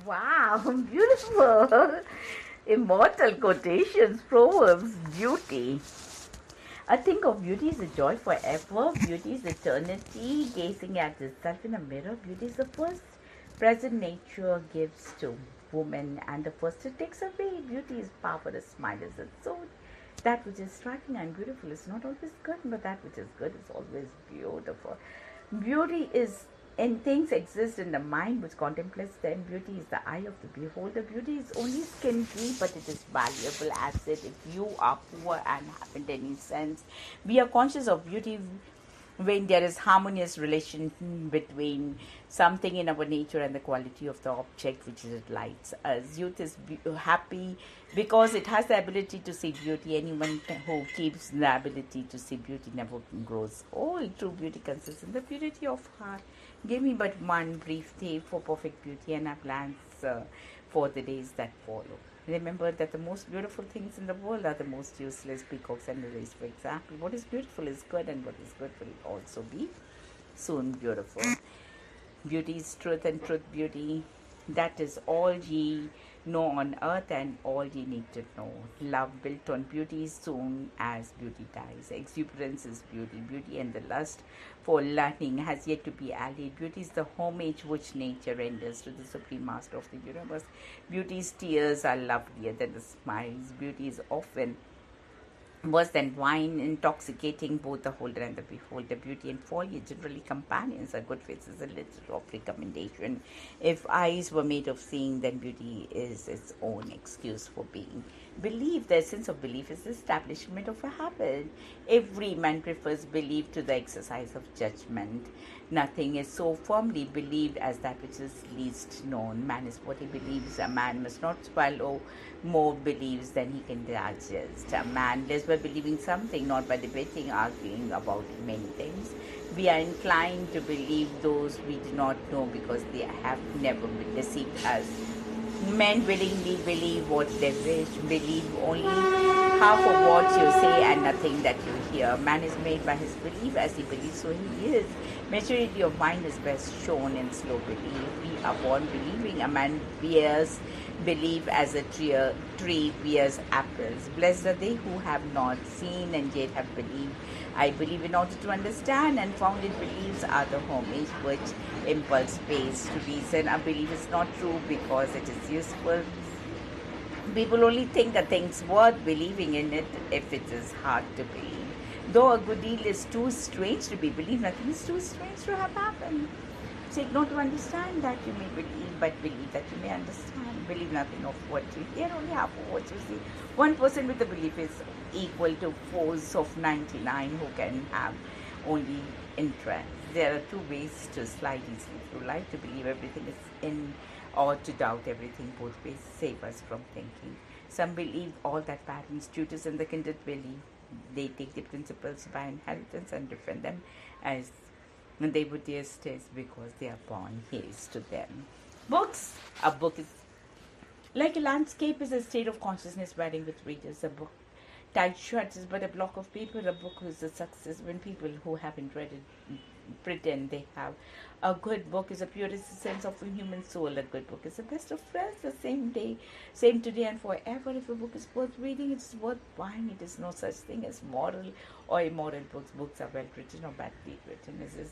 Wow, beautiful. Immortal quotations, proverbs, beauty. I think of beauty is a joy forever, beauty is eternity, gazing at itself in a mirror. Beauty is the first present nature gives to woman and the first it takes away. Beauty is power, a smile is its soul. That which is striking and beautiful is not always good, but that which is good is always beautiful. Beauty is and things exist in the mind which contemplates them. Beauty is the eye of the beholder. Beauty is only skin deep, but it is valuable asset. If you are poor and haven't any sense, we are conscious of beauty when there is harmonious relation between something in our nature and the quality of the object which it lights us. Youth is happy because it has the ability to see beauty. Anyone who keeps the ability to see beauty never grows old. True beauty consists in the purity of heart. Give me but one brief day for perfect beauty, and I plans for the days that follow. Remember that the most beautiful things in the world are the most useless. Peacocks and lilies, for example. What is beautiful is good, and what is good will also be soon beautiful. Beauty is truth, and truth beauty. That is all ye know on earth, and all ye need to know. Love built on beauty soon as beauty dies. Exuberance is beauty. Beauty and the lust for learning has yet to be allayed. Beauty is the homage which nature renders to the Supreme Master of the universe. Beauty's tears are lovelier than the smiles. Beauty is often worse than wine, intoxicating both the holder and the beholder. Beauty and folly generally companions. A good face is a letter of recommendation. If eyes were made of seeing, then beauty is its own excuse for being. Belief, the essence of belief, is the establishment of a habit. Every man prefers belief to the exercise of judgment. Nothing is so firmly believed as that which is least known. Man is what he believes. A man must not swallow more beliefs than he can digest. A man lives by believing something, not by debating, arguing about many things. We are inclined to believe those we do not know because they have never deceived us. Men willingly believe what they wish, believe only half of what you say and nothing that you hear. Man is made by his belief. As he believes, so he is. Maturity of mind is best shown in slow belief. We are born believing. A man bears belief as a tree bears apples. Blessed are they who have not seen and yet have believed. I believe in order to understand, and founded beliefs are the homage which impulse pays to reason. A belief is not true because it is useful. People only think a thing's worth believing in it if it is hard to believe. Though a good deal is too strange to be believed, nothing is too strange to have happened. Take note to understand that you may believe, but believe that you may understand. Believe nothing of what you hear, only half of what you see. 1% with a belief is equal to force of 99 who can have only interest. There are two ways to slide easily through life: to believe everything is in, or to doubt everything. Both ways save us from thinking. Some believe all that parents, tutors, and the kindred believe. They take the principles by inheritance and defend them as they would their states because they are born haste to them. Books. A book is like a landscape is a state of consciousness varying with readers. A book tight shut is but a block of paper. A book is a success when people who haven't read it pretend they have. A good book is a purest sense of a human soul. A good book is the best of friends, the same today and forever. If a book is worth reading, it's worth buying. It is no such thing as moral or immoral books. Books are well written or badly written. This is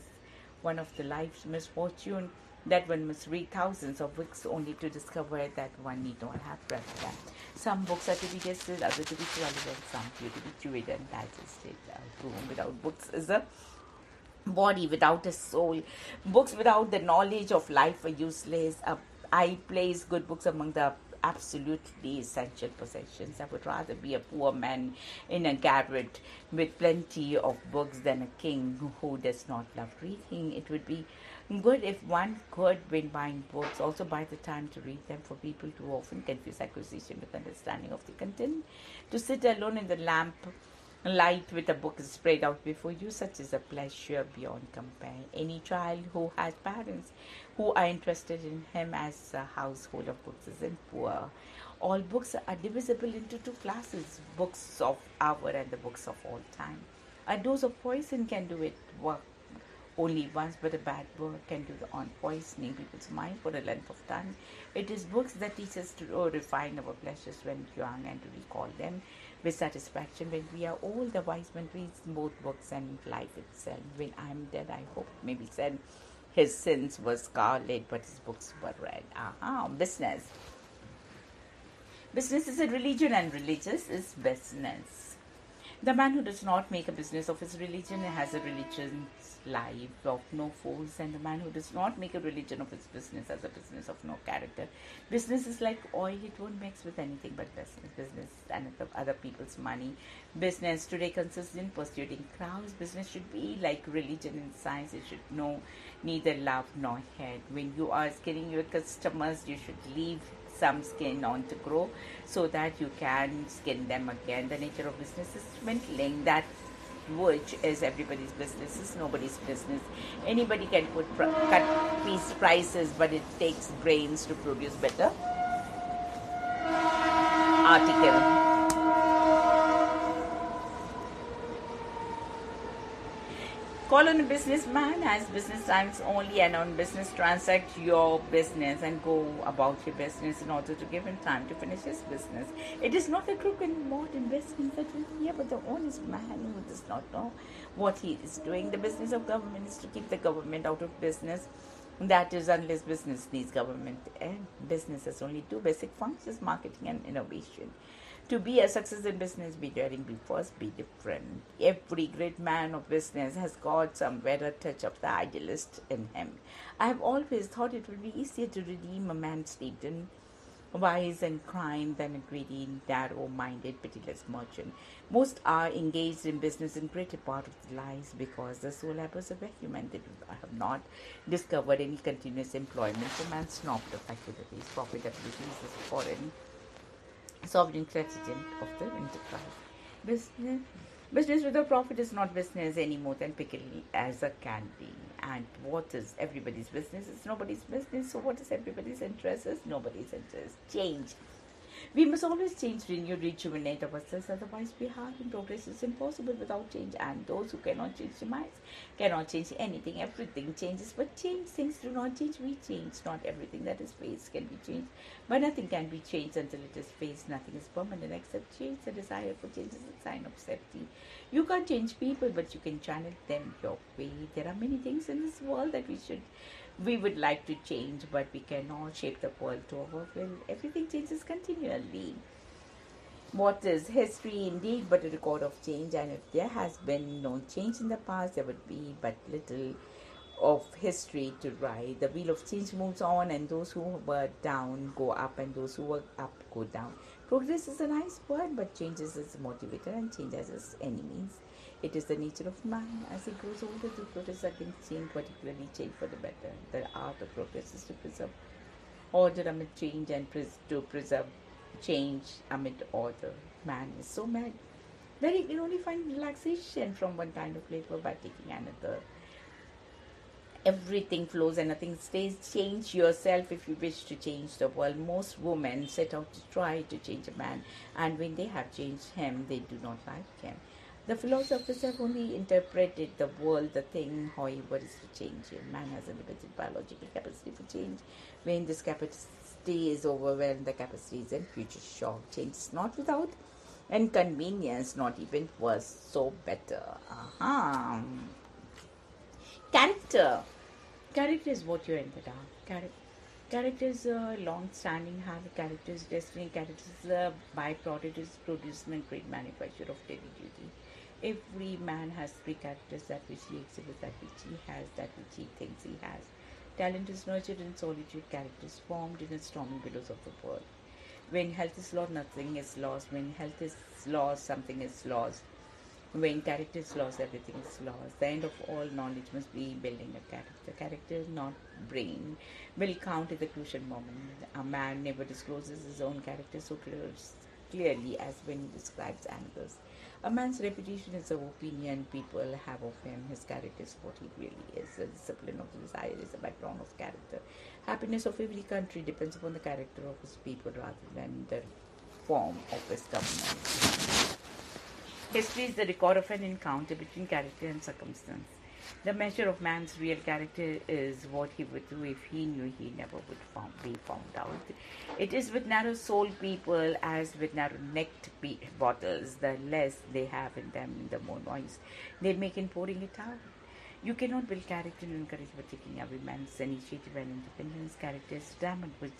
one of the life's misfortune that one must read thousands of books only to discover that one need not have read them. Some books are to be tested, others to be swallowed, some to be chewed and digested. A room without books is a body without a soul. Books without the knowledge of life are useless. I place good books among the absolutely essential possessions. I would rather be a poor man in a garret with plenty of books than a king who does not love reading. It would be good if one could, when buying books, also buy the time to read them. For people too often confuse acquisition with understanding of the content. To sit alone in the lamp light with a book spread out before you, such is a pleasure beyond compare. Any child who has parents who are interested in him as a household of books isn't poor. All books are divisible into two classes: books of our and the books of all time. A dose of poison can do it work only once, but a bad word can do the on poisoning people's mind for a length of time. It is books that teach us to refine our pleasures when young and to recall them with satisfaction when we are old. The wise man reads both books and life itself. When I'm dead, I hope, maybe said, his sins were scarlet, but his books were red. Business. Business is a religion, and religious is business. The man who does not make a business of his religion has a religion's life of no force, and the man who does not make a religion of his business has a business of no character. Business is like oil, it won't mix with anything but business. Business and other people's money. Business today consists in pursuing crowds. Business should be like religion and science. It should know neither love nor hate. When you are skinning your customers, you should leave some skin on to grow so that you can skin them again. The nature of business is swindling, that which is everybody's business is nobody's business. Anybody can cut piece prices, but it takes brains to produce better article. Call on a businessman as business times only, and on business transact your business and go about your business in order to give him time to finish his business. It is not a crook and modern business that is here, but the honest man who does not know what he is doing. The business of government is to keep the government out of business. That is, unless business needs government. And business has only two basic functions: marketing and innovation. To be a success in business, be daring, be first, be different. Every great man of business has got somewhere a touch of the idealist in him. I have always thought it would be easier to redeem a man steeped in vice and crime than a greedy, narrow-minded, pitiless merchant. Most are engaged in business in greater part of their lives because the sole habits of a human. They have not discovered any continuous employment for man's snobbed of activities. Profitability is a foreign sovereign president of the enterprise. Business without profit is not business any more than pickle as a candy. And what is everybody's business? It's nobody's business. So what is everybody's interest? Is nobody's interest. Change. We must always change, renew, rejuvenate ourselves, otherwise we have in progress is impossible without change. And those who cannot change their minds cannot change anything. Everything changes, but change. Things do not change, we change. Not everything that is faced can be changed, but nothing can be changed until it is faced. Nothing is permanent except change. The desire for change is a sign of safety. You can't change people, but you can channel them your way. There are many things in this world that we would like to change, but we cannot shape the world to our will. Everything changes continually. What is history indeed but a record of change? And if there has been no change in the past, there would be but little of history to write. The wheel of change moves on, and those who were down go up, and those who were up go down. Progress is a nice word, but change is its motivator, and change has its enemies. It is the nature of man. As he grows older, to protest against change, particularly change for the better. The art of progress is to preserve order amid change, and to preserve change amid order. Man is so mad that he can only find relaxation from one kind of labor by taking another. Everything flows and nothing stays. Change yourself if you wish to change the world. Most women set out to try to change a man, and when they have changed him, they do not like him. The philosophers have only interpreted the world, the thing, however, is to change him. Man has a limited biological capacity for change. When this capacity is overwhelmed, the capacity is in future shock. Change is not without inconvenience, not even worse, so better. Character. Character is what you're in the dark. Character is a long-standing habit. Character is destiny. Character is a byproduct, is produced and great manufacture of daily duty. Every man has three characters: that which he exhibits, that which he has, that which he thinks he has. Talent is nurtured in solitude. Character is formed in the stormy billows of the world. When health is lost, nothing is lost. When health is lost, something is lost. When character is lost, everything is lost. The end of all knowledge must be building a character. Character, not brain, will count at the crucial moment. A man never discloses his own character so clearly as when he describes another's. A man's reputation is the opinion people have of him. His character is what he really is. The discipline of the desire is the background of character. Happiness of every country depends upon the character of its people rather than the form of its government. History is the record of an encounter between character and circumstance. The measure of man's real character is what he would do if he knew he never would be found out. It is with narrow-souled people as with narrow-necked bottles. The less they have in them, the more noise they make in pouring it out. You cannot build character and encourage by taking every man's initiative and independence. Character is diamond which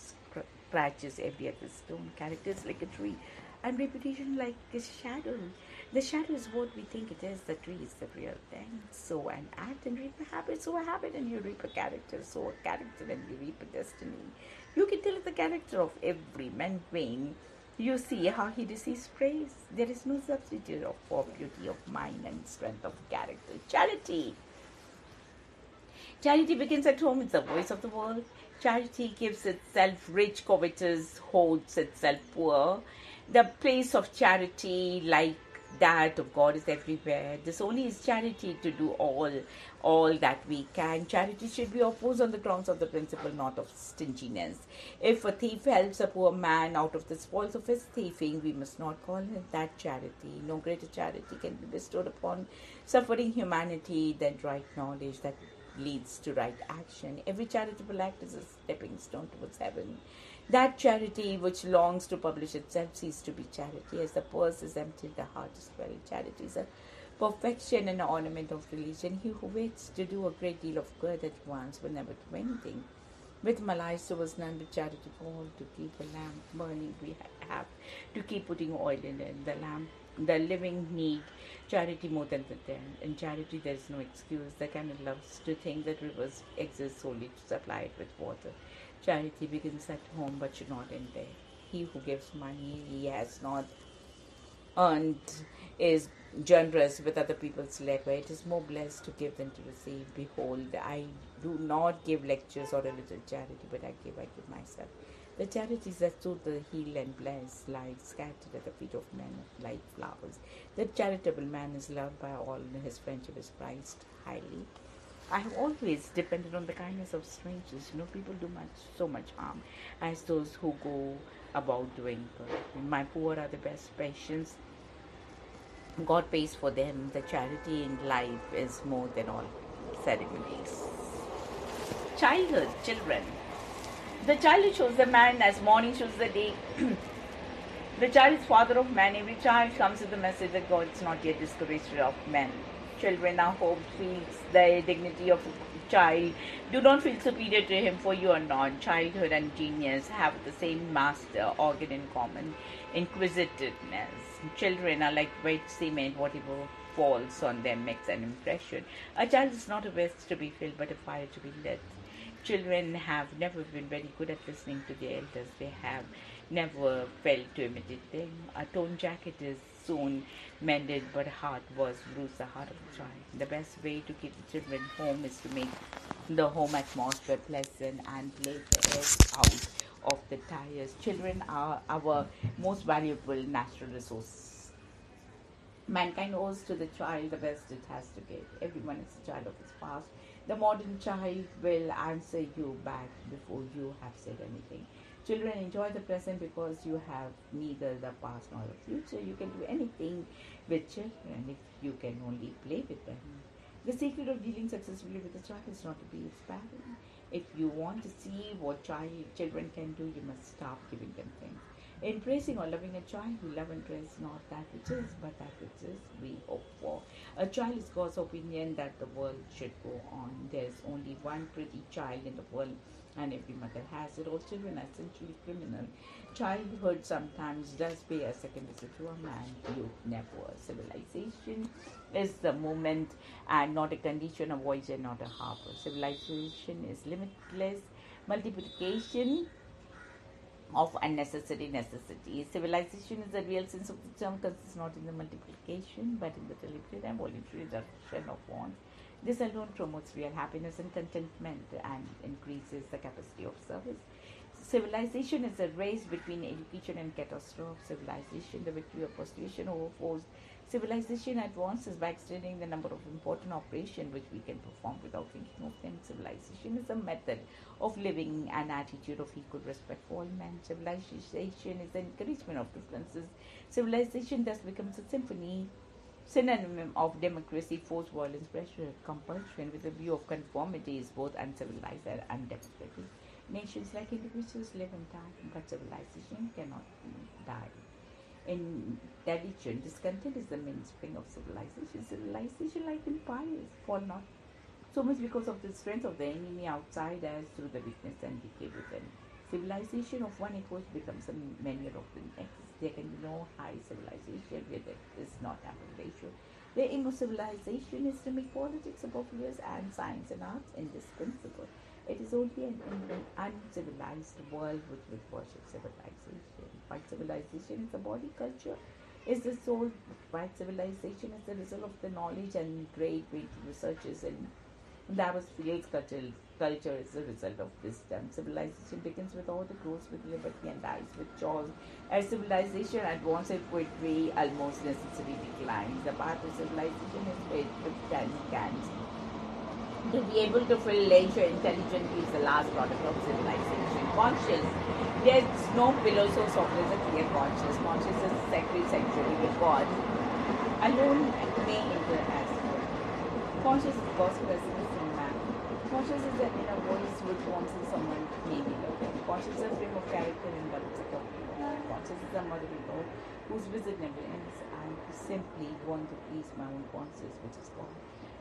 scratches every other stone. Character is like a tree, and reputation like a shadow. The shadow is what we think it is. The tree is the real thing. Sow an act and reap a habit. Sow a habit and you reap a character. Sow a character and you reap a destiny. You can tell the character of every man vain. You see how he receives praise. There is no substitute for beauty of mind and strength of character. Charity. Charity begins at home. It's the voice of the world. Charity gives itself rich, covetous, holds itself poor. The place of charity, like that of God, is everywhere. This only is charity to do all that we can. Charity should be opposed on the grounds of the principle, not of stinginess. If a thief helps a poor man out of the spoils of his thieving, we must not call that charity. No greater charity can be bestowed upon suffering humanity than right knowledge that leads to right action. Every charitable act is a stepping stone towards heaven. That charity which longs to publish itself ceases to be charity. As the purse is empty, the heart is filled. Charity is a perfection and ornament of religion. He who waits to do a great deal of good at once will never do anything. With malice there was none but charity for all. To keep the lamp burning, we have to keep putting oil in it. The living need charity more than the dead. In charity there is no excuse. The candle loves to think that rivers exist solely to supply it with water. Charity begins at home but should not end there. He who gives money he has not earned is generous with other people's labor. It is more blessed to give than to receive. Behold, I do not give lectures or a little charity, but I give myself. The charities that soothe the heal and bless lie scattered at the feet of men like flowers. The charitable man is loved by all, and his friendship is prized highly. I have always depended on the kindness of strangers. People do so much harm as those who go about doing good. My poor are the best patients. God pays for them. The charity in life is more than all ceremonies. Childhood, children. The child shows the man as morning shows the day. The child is father of man. Every child comes with the message that God is not yet discouraged of men. Children are hope, feels the dignity of a child. Do not feel superior to him, for you are not. Childhood and genius have the same master organ in common, inquisitiveness. Children are like wet cement, whatever falls on them makes an impression. A child is not a vest to be filled, but a fire to be lit. Children have never been very good at listening to their elders. They have never felt to imitate them. A torn jacket is soon mended, but a heart was bruised, the heart of a child. The best way to keep the children home is to make the home atmosphere pleasant and let the air out of the tires. Children are our most valuable natural resource. Mankind owes to the child the best it has to give. Everyone is a child of his past. The modern child will answer you back before you have said anything. Children, enjoy the present because you have neither the past nor the future. You can do anything with children if you can only play with them. The secret of dealing successfully with a child is not to be its parent. If you want to see what children can do, you must stop giving them things. In praising or loving a child, we love and praise not that which is, but that which is we hope for. A child is God's opinion that the world should go on. There is only one pretty child in the world, and every mother has it. All children are essentially criminal. Childhood sometimes does pay a second visit to a man. Youth never. Civilization is the moment and not a condition, a voyage and not a harbor. Civilization is limitless multiplication of unnecessary necessities. Civilization is the real sense of the term consists not in the multiplication but in the deliberate and voluntary reduction of wants. This alone promotes real happiness and contentment and increases the capacity of service. Civilization is a race between education and catastrophe. Civilization, the victory of persuasion over force. Civilization advances by extending the number of important operations which we can perform without thinking of them. Civilization is a method of living, an attitude of equal respect for all men. Civilization is the encouragement of differences. Civilization thus becomes a symphony Synonym of democracy, force, violence, pressure, compulsion with a view of conformity is both uncivilized and undemocratic. Nations like individuals live in time, but civilization cannot die. Intelligent discontent is the mainspring of civilization. Civilization, like empires, fall not so much because of the strength of the enemy outside as through the weakness and decay within. Civilization of one equals becomes a manier of the next. There can be no high civilization where there is not ample ratio. The aim of civilization is to make politics above years and science and arts indispensable. It is only an uncivilized world which would worship civilization. White civilization is the body, culture is the soul. White civilization is the result of the knowledge and great weighty researches in Davos feels culture is a result of wisdom. Civilization begins with order, grows with liberty, and dies with chores. As civilization advances, poetry almost necessarily declines. The path of civilization is paved with tiny cans. To be able to fill leisure intelligently is the last product of civilization. Conscious. There's no pillow so soft as a clear conscious. Conscious is sacred sanctuary with God. Alone may enter as conscious is gospel essence in man. Conscious is an inner voice which wants someone may be loved. Conscious is a frame of character and develops a complete. Conscious is a mother-in-law whose visit never ends. I simply want to please my own conscious, which is God.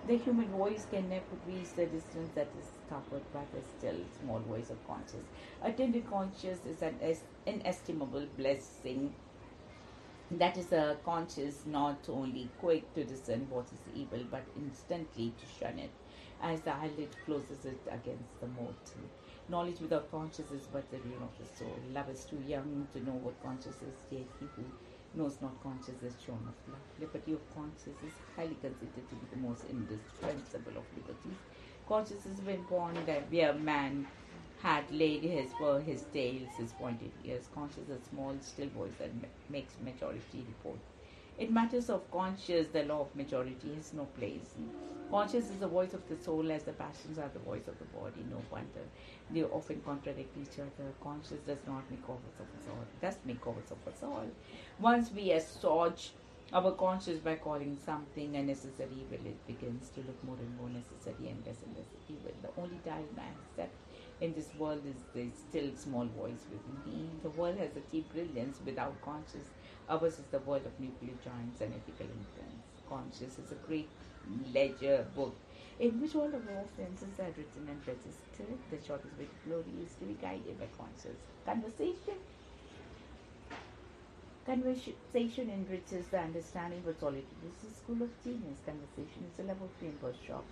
The human voice can never reach the distance that is covered by the still small voice of conscious. Attended conscious is an inestimable blessing. That is a conscious not only quick to discern what is evil, but instantly to shun it, as the eyelid closes it against the mortal. Knowledge without conscience is but the ruin of the soul. Love is too young to know what conscience is, yet he who knows not conscience is shorn of love. Liberty of conscience is highly considered to be the most indispensable of liberties. Conscience is when born that where man had laid his tails, his pointed ears. Conscious a small, still voice that makes majority report. In matters of conscience, the law of majority has no place. Conscience is the voice of the soul as the passions are the voice of the body. No wonder they often contradict each other. Conscience does not make covers of us all. Does make covers of us all. Once we assuage our conscience by calling something a necessary evil, it begins to look more and more necessary and less evil. The only time I accept in this world is the still small voice within me. The world has a deep brilliance without conscience. Ours is the world of nuclear giants and ethical influence. Conscience is a great ledger book in which all of our offenses are written and registered. The shortest way to glory is to be guided by conscience. Conversation enriches the understanding, but solitude is the school of genius. Conversation is a level frame workshop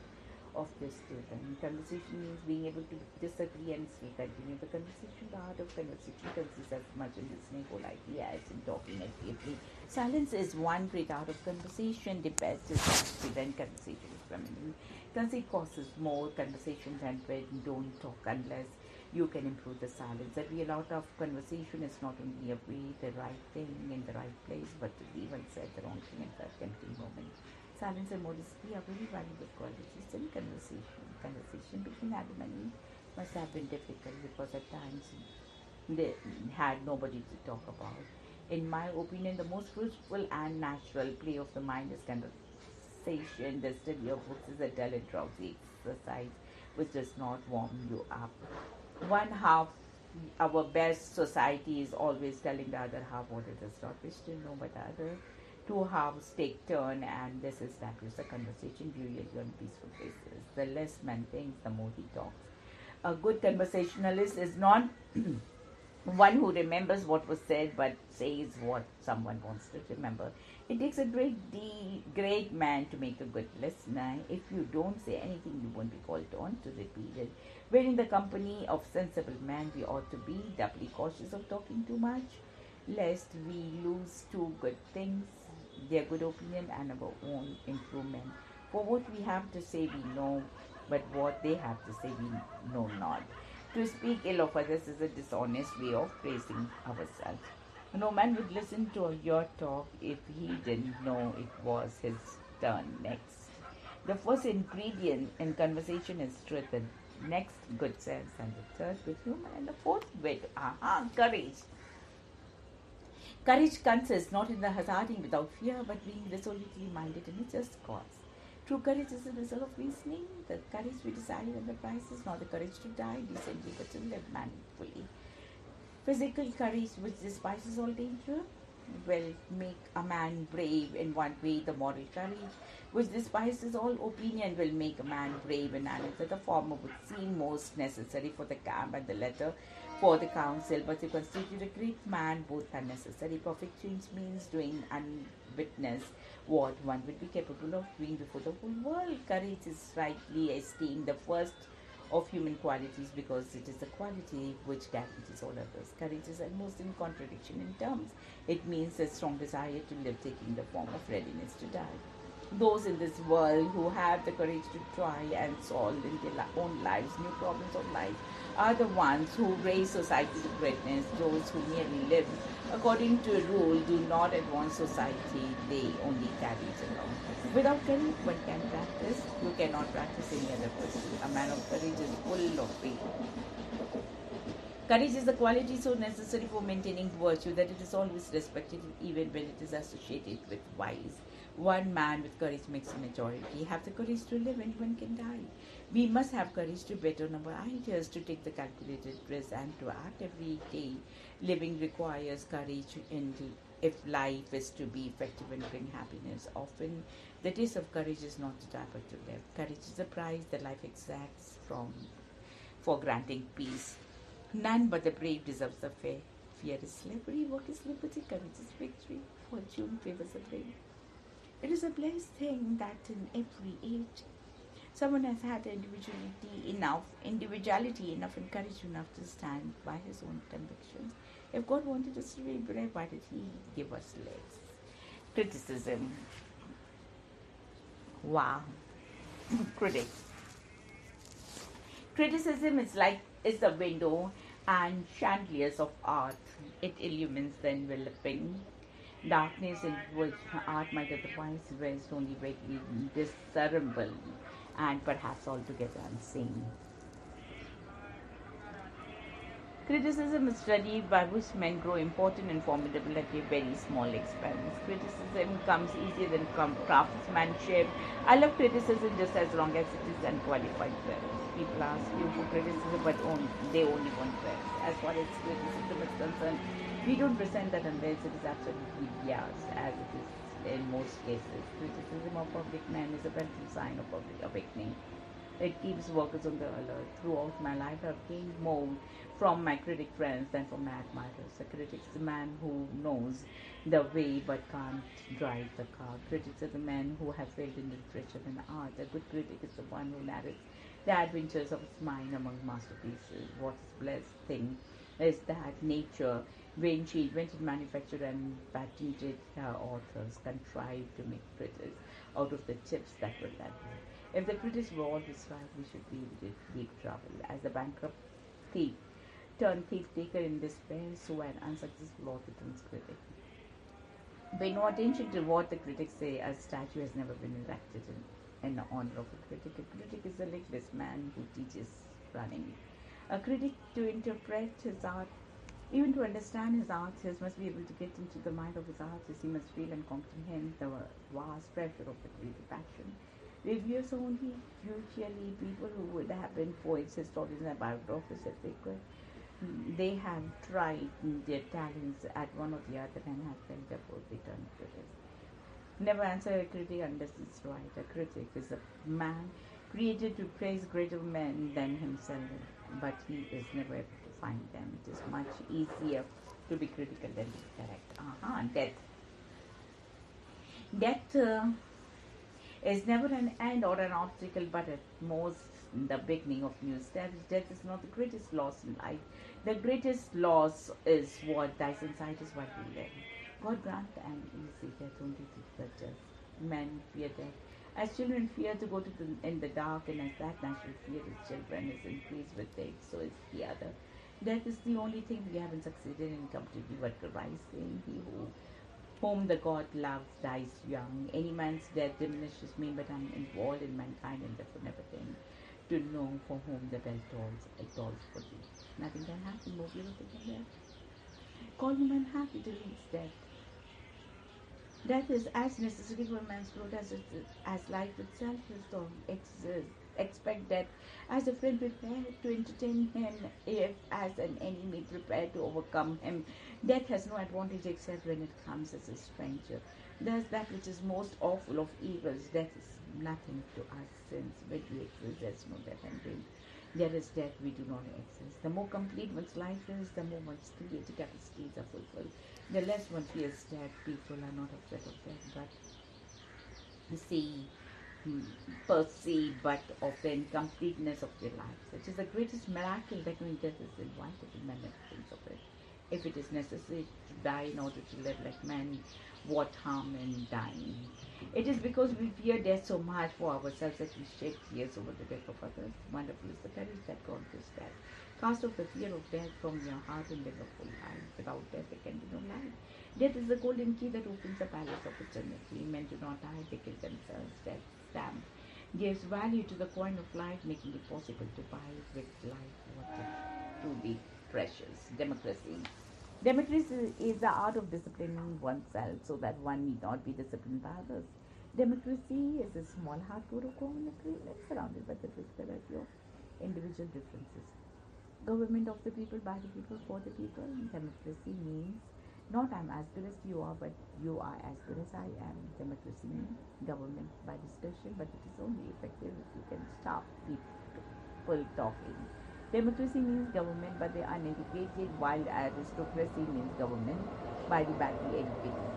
of this student. Conversation means being able to disagree and still continue the conversation. The art of conversation consists as much in listening politely as in talking actively. Silence is one great art of conversation. Debate is prevent conversation is feminine. Conceit causes more conversation than when don't talk unless you can improve the silence. The real art of conversation is not only a way the right thing in the right place, but to leave unsaid the wrong thing at that tempting moment. Silence and modesty are very valuable qualities in conversation. Conversation between Adam and Eve must have been difficult because at times they had nobody to talk about. In my opinion, the most fruitful and natural play of the mind is conversation. The study of books is a dull and drowsy exercise which does not warm you up. One half, our best society is always telling the other half what it does not wish to know, but the other two halves take turn, and this establishes a conversation usually on peaceful basis. The less man thinks, the more he talks. A good conversationalist is not one who remembers what was said but says what someone wants to remember. It takes a great man to make a good listener. If you don't say anything, you won't be called on to repeat it. When in the company of sensible men, we ought to be doubly cautious of talking too much, lest we lose two good things, their good opinion and our own improvement. For what we have to say we know, but what they have to say we know not. To speak ill of others is a dishonest way of praising ourselves. No man would listen to your talk if he didn't know it was his turn next. The first ingredient in conversation is truth, the next good sense, and the third good humor, and the fourth wit, courage. Courage consists not in the hazarding without fear, but being resolutely minded in a just cause. True courage is the result of reasoning, the courage we desire when the price is not the courage to die decently but to live manfully. Physical courage, which despises all danger, will make a man brave in one way. The moral courage, which despises all opinion, will make a man brave in another. The former would seem most necessary for the camp and the latter for the council, but to constitute a great man, both are necessary. Perfect change means doing unwitness what one would be capable of doing before the whole world. Courage is rightly esteemed the first of human qualities because it is the quality which guarantees all others. Courage is almost in contradiction in terms. It means a strong desire to live, taking the form of readiness to die. Those in this world who have the courage to try and solve in their own lives new problems of life are the ones who raise society to greatness. Those who merely live according to a rule do not advance society, they only carry it along. Without courage, one can practice. You cannot practice any other pursuit. A man of courage is full of faith. Courage is the quality so necessary for maintaining virtue that it is always respected even when it is associated with vice. One man with courage makes a majority. Have the courage to live and one can die. We must have courage to bet on our ideas, to take the calculated risk and to act every day. Living requires courage and if life is to be effective and bring happiness. Often the taste of courage is not to die but to live. Courage is the price that life exacts for granting peace. None but the brave deserves the fair. Fear is slavery, work is liberty, courage is victory, fortune favors the brave. It is a blessed thing that in every age someone has had individuality enough and courage enough to stand by his own convictions. If God wanted us to be brave, why did He give us legs? Criticism. Wow. Critics. Criticism is the window and chandeliers of art. It illumines the enveloping darkness in which art might otherwise rest, only vaguely discernible and perhaps altogether unseen. Criticism is studied by which men grow important and formidable at a very small expense. Criticism comes easier than craftsmanship. I love criticism just as long as it is unqualified praise. People ask you for criticism, but they only want praise. As far as criticism is concerned, we don't present that unless it is absolutely biased, as it is in most cases. Criticism of public men is a welcome sign of public awakening. It keeps workers on the alert. Throughout my life, I've gained more from my critic friends than from my admirers. A critic is a man who knows the way but can't drive the car. Critics are the men who have failed in literature and art. A good critic is the one who narrates the adventures of his mind among masterpieces. What is blessed thing is that nature, when she invented manufacture and patented her authors, contrived to make critics out of the chips that were left. If the critics were always right, we should be in deep trouble. As the bankrupt thief turned thief taker in despair, so an unsuccessful author turns critic. Pay no attention to what the critics say. A statue has never been erected in honor of a critic. A critic is a legless man who teaches running. A critic, to interpret his art, even to understand his artist, must be able to get into the mind of his artist. He must feel and comprehend the vast pressure of the creative action. Reviewers are only usually people who would have been poets, historians, and biographers if they could. They have tried their talents at one or the other and have failed, therefore they turn critics. Never answer a critic unless it's right. A critic is a man created to praise greater men than himself, but he is never able to find them. It is much easier to be critical than to be correct. Death. Death is never an end or an obstacle, but at most the beginning of new steps. Death is not the greatest loss in life. The greatest loss is what dies inside us while we live. God grant an easy death only to the just. Men fear death. As children fear to go in the dark, and as that natural fear of children is increased with age, so is the other. Death is the only thing we haven't succeeded in completely vulgarizing. He whom the God loves dies young. Any man's death diminishes me, but I'm involved in mankind and therefore never think to know for whom the bell tolls, it tolls for thee. Nothing can happen more beautiful than that. Call him unhappy till his death. Death is as necessary for man's growth as life itself is to exist. Expect death as a friend prepared to entertain him, if as an enemy prepared to overcome him. Death has no advantage except when it comes as a stranger. Thus, that which is most awful of evils, death is nothing to us, since when we exist, there's no death and pain. There is death, we do not exist. The more complete one's life is, the more one's creative capacities are fulfilled. The less one fears death. People are not afraid of death, but see, perceive, but of the incompleteness of their lives. It is the greatest miracle that knowing death is invited in many things of it. If it is necessary to die in order to live like men, what harm in dying? It is because we fear death so much for ourselves that we shed tears over the death of others. Wonderful is the courage that conquers death. Cast off the fear of death from your heart and live a full life. Without death, there can be no life. Death is the golden key that opens the palace of eternity. Men do not die, they kill themselves. Death's stamp gives value to the coin of life, making it possible to buy with life what is truly precious. Democracy. Democracy is the art of disciplining oneself so that one need not be disciplined by others. Democracy is a small hardcore community surrounded by the variety of individual differences. Government of the people, by the people, for the people. Democracy means not I'm as good as you are, but you are as good as I am. Democracy means government by discussion, but it is only effective if you can stop people talking. Democracy means government by the uneducated, while aristocracy means government by the badly educated.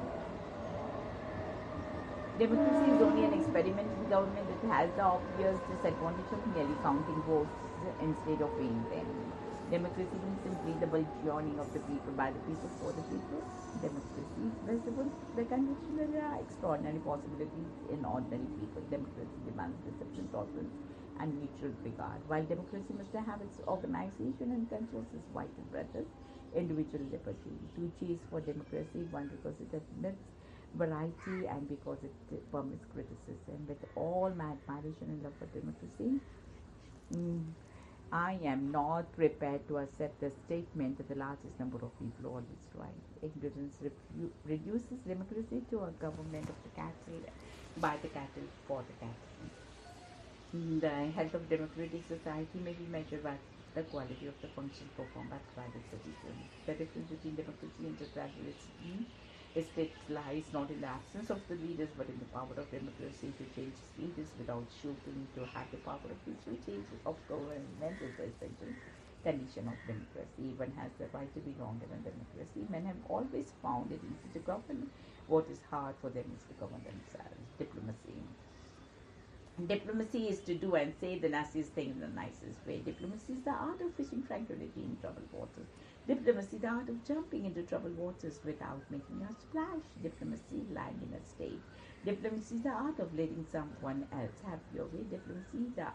Democracy is only an experiment in government. It has the obvious disadvantage of merely counting votes instead of weighing them. Democracy means simply the burgeoning of the people by the people for the people. Democracy is visible the condition that there are extraordinary possibilities in ordinary people. Democracy demands discipline, tolerance, and mutual regard. While democracy must have its organization and controls its vital brothers, individual liberty. To chase for democracy, one, because it admits variety and because it permits criticism. With all my admiration and love for democracy, I am not prepared to accept the statement that the largest number of people are always right. Ignorance reduces democracy to a government of the cattle, by the cattle, for the cattle. The health of democratic society may be measured by the quality of the functions performed by private citizens. The difference between democracy and totalitarianism state lies not in the absence of the leaders but in the power of democracy to change its leaders without shooting. To have the power of peaceful change of government is the essential condition of democracy. One has the right to be wrong in a democracy. Men have always found it easy to govern. What is hard for them is to govern themselves. Diplomacy. Diplomacy is to do and say the nastiest thing in the nicest way. Diplomacy is the art of fishing tranquility in troubled waters. Diplomacy, the art of jumping into troubled waters without making a splash. Diplomacy, lying in a state. Diplomacy is the art of letting someone else have your way. Diplomacy, the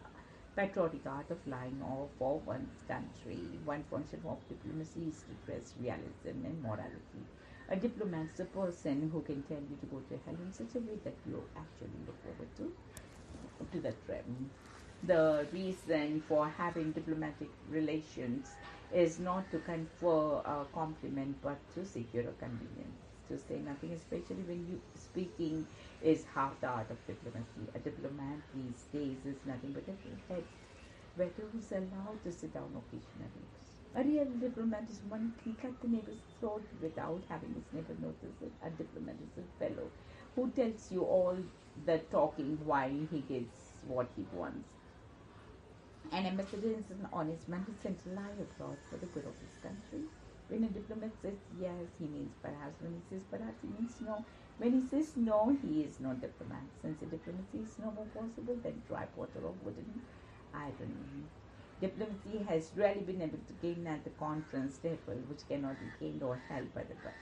patriotic art of lying for one's country. One function of diplomacy is to dress realism and morality. A diplomat is a person who can tell you to go to hell in such a way that you actually look forward to the trip. The reason for having diplomatic relations is not to confer a compliment but to secure a convenience. To say nothing, especially when you speaking, is half the art of diplomacy. A diplomat these days is nothing but a head waiter who's allowed to sit down occasionally. A real diplomat is one who can cut the neighbor's throat without having his neighbor notice it. A diplomat is a fellow who tells you all the talking while he gets what he wants. An ambassador is an honest man who sends a lie abroad for the good of his country. When a diplomat says yes, he means perhaps. When he says perhaps, he means no. When he says no, he is no diplomat. Since a diplomacy is no more possible than dry water or wooden iron. Diplomacy has rarely been able to gain at the conference table, which cannot be gained or held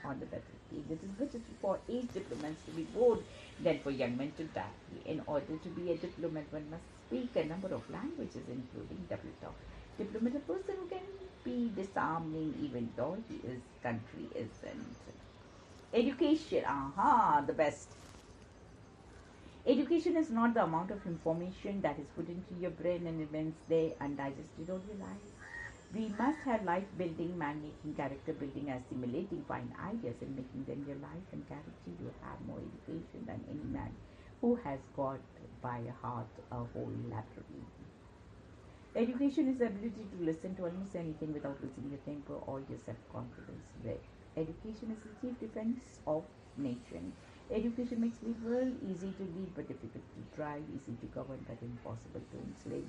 on the battlefield. It is better for age diplomats to be bored than for young men to die. In order to be a diplomat, one must speak a number of languages, including double talk. Diplomat, a person who can be disarming even though his country isn't. Education, the best. Education is not the amount of information that is put into your brain and remains there undigested or realized. We must have life building, man making, character building, assimilating fine ideas and making them your life and character. You have more education than any man who has got by heart a whole library. Education is the ability to listen to almost anything without losing your temper or your self-confidence. Education is the chief defense of nation. Education makes people easy to lead but difficult to drive, easy to govern but impossible to enslave.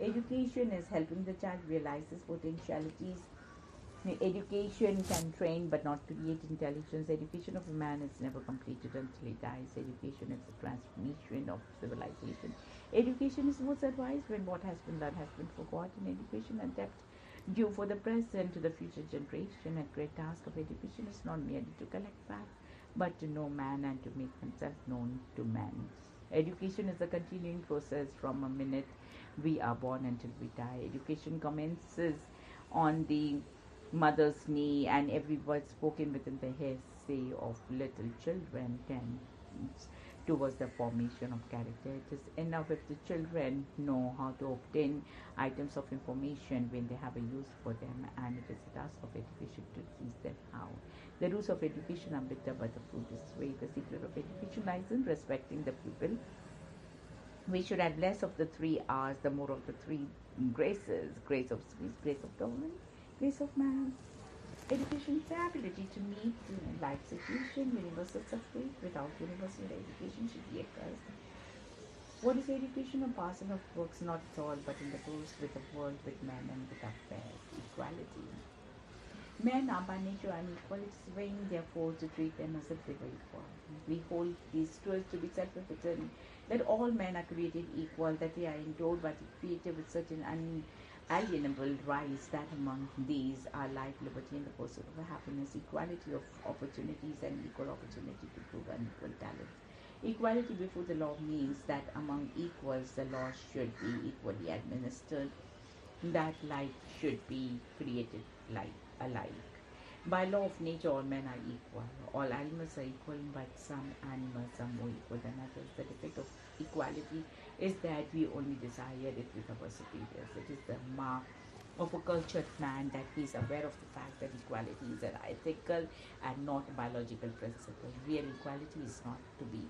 Education is helping the child realize his potentialities. Education can train but not create intelligence. Education of a man is never completed until he dies. Education is the transformation of civilization. Education is what's advised when what has been done has been forgotten. Education and depth due for the present to the future generation. A great task of education is not merely to collect facts but to know man and to make himself known to man. Education is a continuing process from a minute we are born until we die. Education commences on the mother's knee, and every word spoken within the hearsay of little children tends towards the formation of character. It is enough if the children know how to obtain items of information when they have a use for them, and it is the task of education to teach them how. The roots of education are bitter, but the fruit is sweet. The secret of education lies in respecting the pupil. We should have less of the 3 R's, the more of the 3 graces: grace of speech, grace of government, grace of man. Education is the ability to meet life situation, universal suffrage. Without universal education should be a curse. What is education? A parcel of books, not at all, but in the books with the world, with men and with affairs. Equality. Men are by nature unequal. It is vain, therefore, to treat them as if they were equal. We hold these truths to be self-evident, that all men are created equal, that they are endowed by the Creator with certain unalienable rights, that among these are life, liberty, and the pursuit of happiness, equality of opportunities, and equal opportunity to prove unequal talents. Equality before the law means that among equals, the law should be equally administered, that life should be created alike. By law of nature, all men are equal. All animals are equal, but some animals are more equal than others. The defect of equality is that we only desire it with our superiors. It is the mark of a cultured man that he is aware of the fact that equality is an ethical and not a biological principle. Real equality is not to be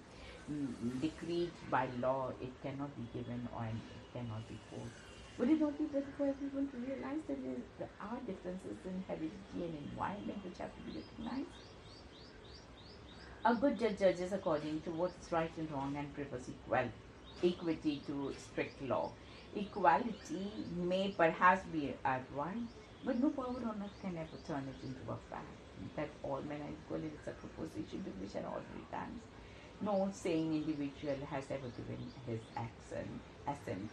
decreed by law. It cannot be given or it cannot be forced. Would it not be better for everyone to realize that there are differences in heredity and environment which have to be recognized? A good judge judges according to what's right and wrong and prefers equity to strict law. Equality may perhaps be advised, but no power on earth can ever turn it into a fact. That all men are equal is a proposition to which at ordinary times no sane individual has ever given his assent.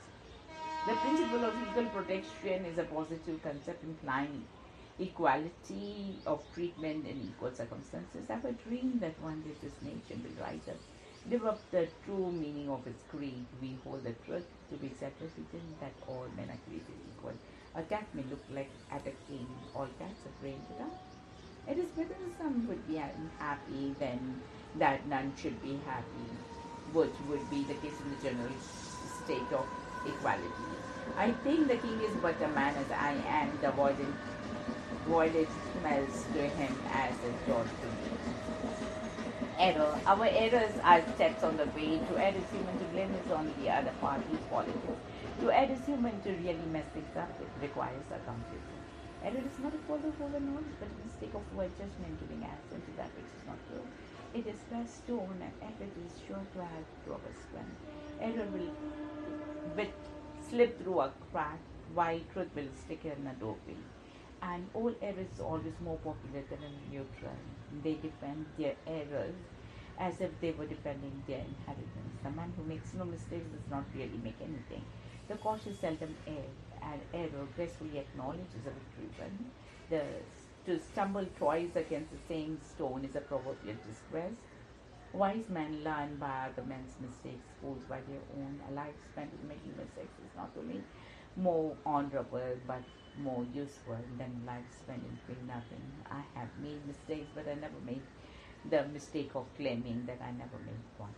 The principle of equal protection is a positive concept implying equality of treatment in equal circumstances. I have a dream that one day this nation will rise up, live up the true meaning of its creed. We hold the truth to be self-evident that all men are created equal. A cat may look like at a king. All cats are brain to die. It is better that some would be happy than that none should be happy, which would be the case in the general state of equality. I think the king is but a man as I am. The voided smells to him as a dog to me. Error. Our errors are steps on the way. To err is human, to blame is on the other party's politics. To err is human, to really mess things up, it requires accountability. Error is not a fault of overknowledge, but a mistake of poor judgment, giving accent to that which is not true. It is best to own and effort is sure to add to our strength. Error will slip through a crack, while truth will stick in a doorway. And all errors is always more popular than a neutral. They defend their errors as if they were defending their inheritance. The man who makes no mistakes does not really make anything. The cautious seldom err, and error gracefully acknowledges a victory win. To stumble twice against the same stone is a proverbial disgrace. Wise men learn by other men's mistakes, fools by their own. A life spent in making mistakes is not only more honorable but more useful than life spent in doing nothing. I have made mistakes, but I never made the mistake of claiming that I never made one.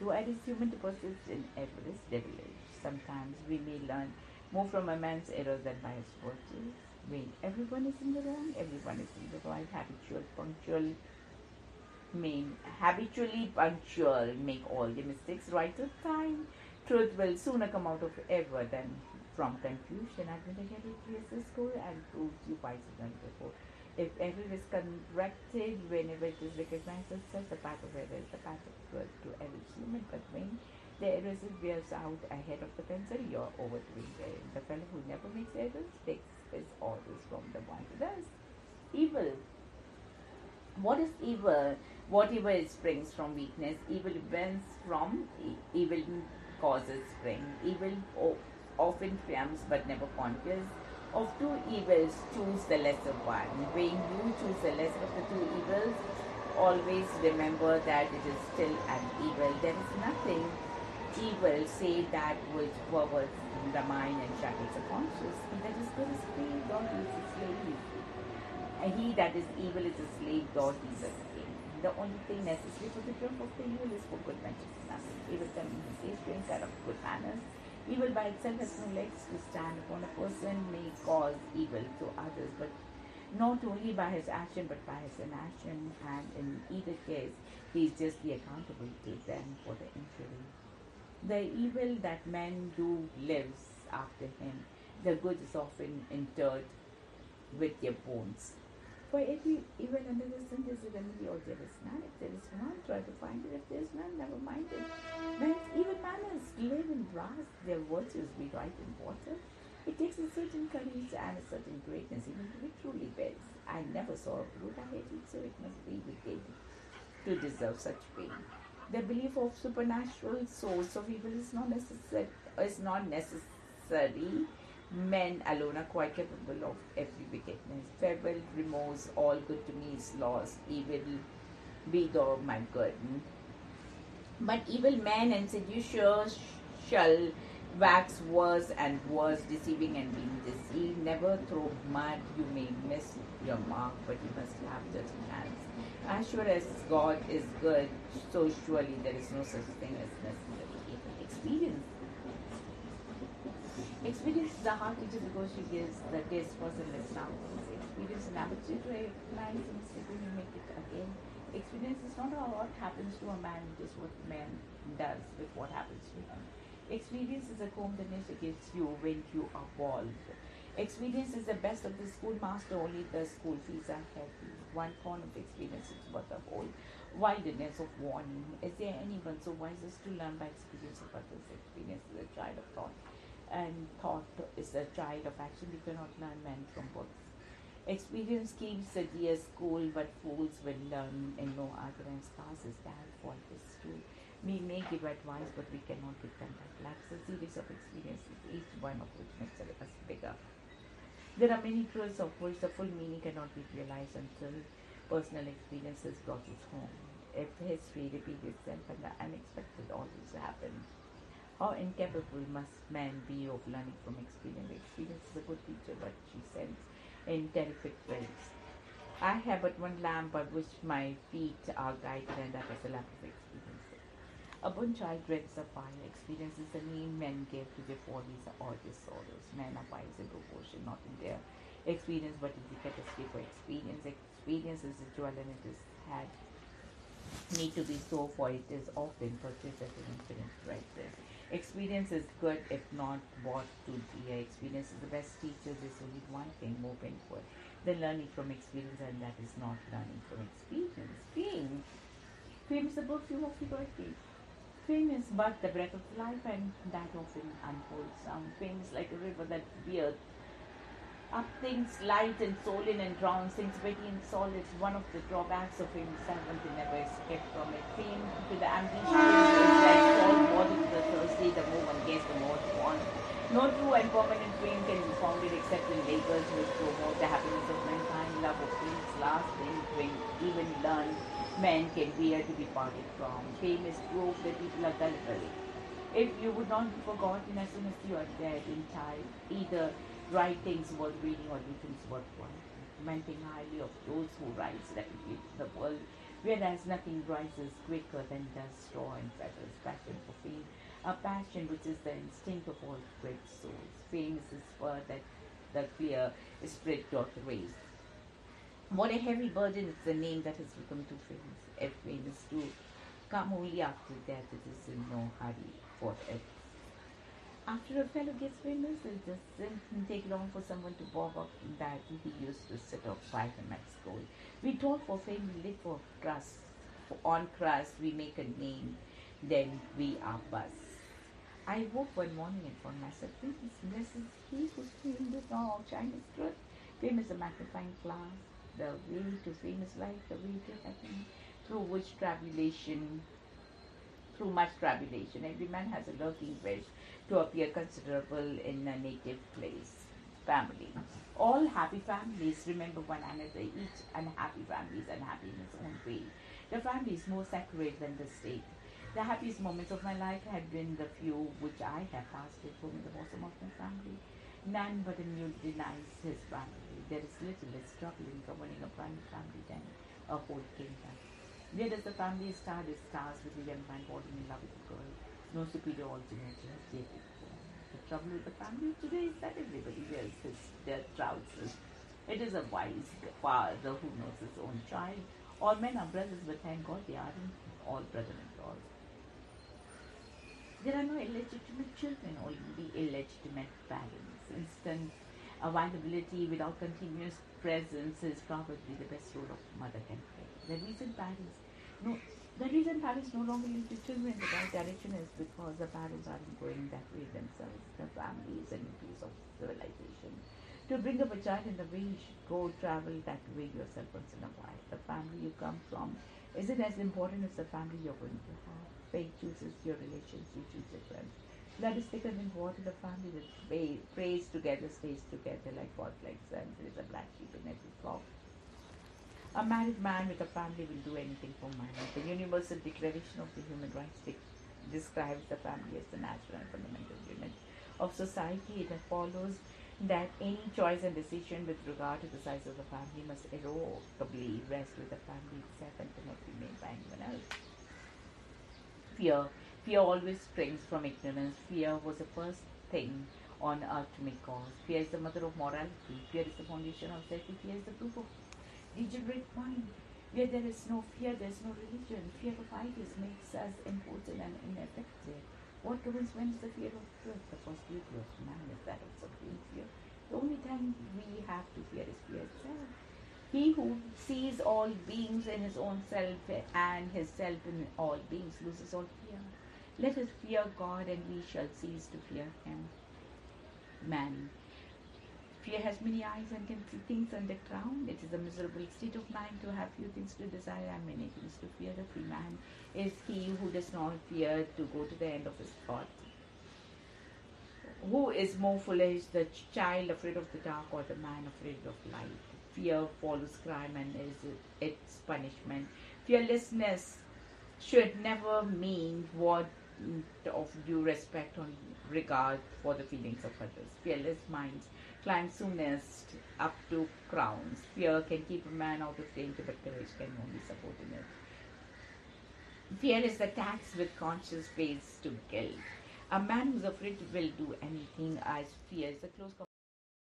To add is human, to persist in error is devilish. Sometimes we may learn more from a man's error than by his virtues. When everyone is in the wrong, everyone is in the right. Habitually punctual, make all the mistakes right on time. Truth will sooner come out of error than from confusion. Admit again, it clears the score and proves you wiser than before. If error is corrected whenever it is recognized as such, the path of error is the path of good to every human. But when the error veers out ahead of the pencil, you're overdoing it. The fellow who never makes errors takes his orders from the one who does. Evil. What is evil? What evil springs from weakness. Evil wins from evil causes spring. Evil often triumphs but never conquers. Of two evils, choose the lesser one. When you choose the lesser of the two evils, always remember that it is still an evil. There is nothing evil save that which perverts the mind and shackles the conscience. He that is good is free, God is a slave. And he that is evil is a slave, God is a king. The only thing necessary for the triumph of the evil is for good manners. Evil coming in case to instead of good manners. Evil by itself has no legs to stand upon. A person may cause evil to others, but not only by his action but by his inaction, and in either case he is justly accountable to them for the injury. The evil that men do lives after him. The good is often interred with their bones. For every evil under the sun there is a remedy, or there is none. If there is one, try to find it. If there is none, never mind it. Men's evil manners live in brass, their virtues be right in water. It takes a certain courage and a certain greatness even to be truly best. I never saw a brute I hated, so it must be wicked to deserve such pain. The belief of supernatural source of evil is not necessary. Men alone are quite capable of every wickedness. Farewell, remorse, all good to me is lost. Evil be thou my good. But evil men and seducers shall wax worse and worse, deceiving and being deceived. Never throw mud, you may miss your mark, but you must have judging hands. As sure as God is good, so surely there is no such thing as necessary evil. Experience is a hard teacher because she gives the taste for the examples. Experience enables you to recognize a mistake when you make it again. Experience is not what happens to a man, it is what man does with what happens to him. Experience is a comb that nature gives you when you are bald. Experience is the best of the schoolmaster, only the school fees are heavy. One corner of experience is worth the whole wilderness of warning. Is there anyone so wise as to learn by experience of others? Experience is a child of thought, and thought is a child of action. You cannot learn men from books. Experience keeps the dear school, but fools will learn in no other, and scars is that fault is true. We may give advice, but we cannot give them back. Life's a series of experiences, each one of which makes us bigger. There are many truths of which the full meaning cannot be realized until personal experiences brought it home. If history repeats itself and the unexpected always happens, how incapable must man be of learning from experience? Experience is a good teacher, but she sends in terrific ways. I have but one lamp by which my feet are guided, and that is the lamp of experience. A born child dreads the fire. Experience is the name men give to their follies or their sorrows. Men are wise in proportion, not in their experience, but in the capacity for experience. Experience is a jewel, and it is had need to be so, for it is often purchased at an infinite price. Experience is good if not bought to dear. Experience is the best teacher. There's only one thing more painful than learning from experience, and that is not learning from experience. Fame. Fame is the perfume of liberty. Fame is but the breath of life, and that often unwholesome. Fame is like a river that bears up things light and swollen and drowns things wetty and solid. One of the drawbacks of fame is that one can never escape from it. Fame to the ambitious is like salt water to the thirsty. The more one gets, the more it wants. No true and permanent fame can be founded except in labors which promote the happiness of mankind. Love of things last things when even learned men can bear to be parted from. Fame is proof that people are gullible. If you would not be forgotten as soon as you are dead in time, either write things worth reading or do things worthwhile. Men think highly of those who rise rapidly to the world, whereas nothing rises quicker than dust, straw, and feathers. Passion for fame, a passion which is the instinct of all great souls. Fame is the spur that the clear spirit Torres. What a heavy burden is the name that has become too famous. If famous to come only after death, it is in no hurry for it. After a fellow gets famous, it doesn't take long for someone to bob up that he used to sit up by him at school. We told for fame, we live for trust. On crust, we make a name, then we are buzz. I woke one morning and found myself thinking, blessed is he whose fame does not outshine his truth. Fame is a magnifying glass, the way to famous life, the way to heaven, through which tribulation through much tribulation. Every man has a lurking wish to appear considerable in a native place. Family. All happy families remember one another. Each unhappy family is unhappy in its own way. The family is more sacred than the state. The happiest moments of my life have been the few which I have passed at home in the bosom of my family. None but a mule denies his family. There is little less trouble in governing a private family than a whole kingdom. Where does the family star its stars with a young man falling in love with a girl? No superior alternative has yet been born. The trouble with the family today is that everybody wears their trousers. It is a wise father who knows his own child. All men are brothers, but thank God they aren't all brother-in-laws. There are no illegitimate children, only illegitimate parents. Instant availability without continuous presence is probably the best role a mother can play. No, the reason parents no longer lead the children in the right direction is because the parents aren't going that way themselves. The family is a piece of civilization. To bring up a child in the way you should go travel that way yourself once in a while. The family you come from isn't as important as the family you're going to have. Fate chooses your relations, you choose your friends. Blood is thicker than water. The family that prays together stays together like God like son. There is a black sheep in every flock. A married man with a family will do anything for money. The Universal Declaration of the Human Rights describes the family as the natural and fundamental unit of society. It follows that any choice and decision with regard to the size of the family must irrevocably rest with the family itself and cannot be made by anyone else. Fear. Fear always springs from ignorance. Fear was the first thing on earth to make cause. Fear is the mother of morality. Fear is the foundation of safety. Fear is the proof of degenerate mind. Where there is no fear, there is no religion. Fear of idols makes us impotent and ineffective. What governs men is the fear of truth. The first beauty of man is that of subduing fear. The only thing we have to fear is fear itself. He who sees all beings in his own self and his self in all beings loses all fear. Let us fear God and we shall cease to fear him. Man. Fear has many eyes and can see things underground. It is a miserable state of mind to have few things to desire and many things to fear. The free man is he who does not fear to go to the end of his thought. Who is more foolish, the child afraid of the dark or the man afraid of light? Fear follows crime and is its punishment. Fearlessness should never mean want of due respect or regard for the feelings of others. Fearless minds climb soonest up to crowns. Fear can keep a man out of danger, but courage can only support in it. Fear is the tax with conscience pays to guilt. A man who's afraid will do anything as fears the close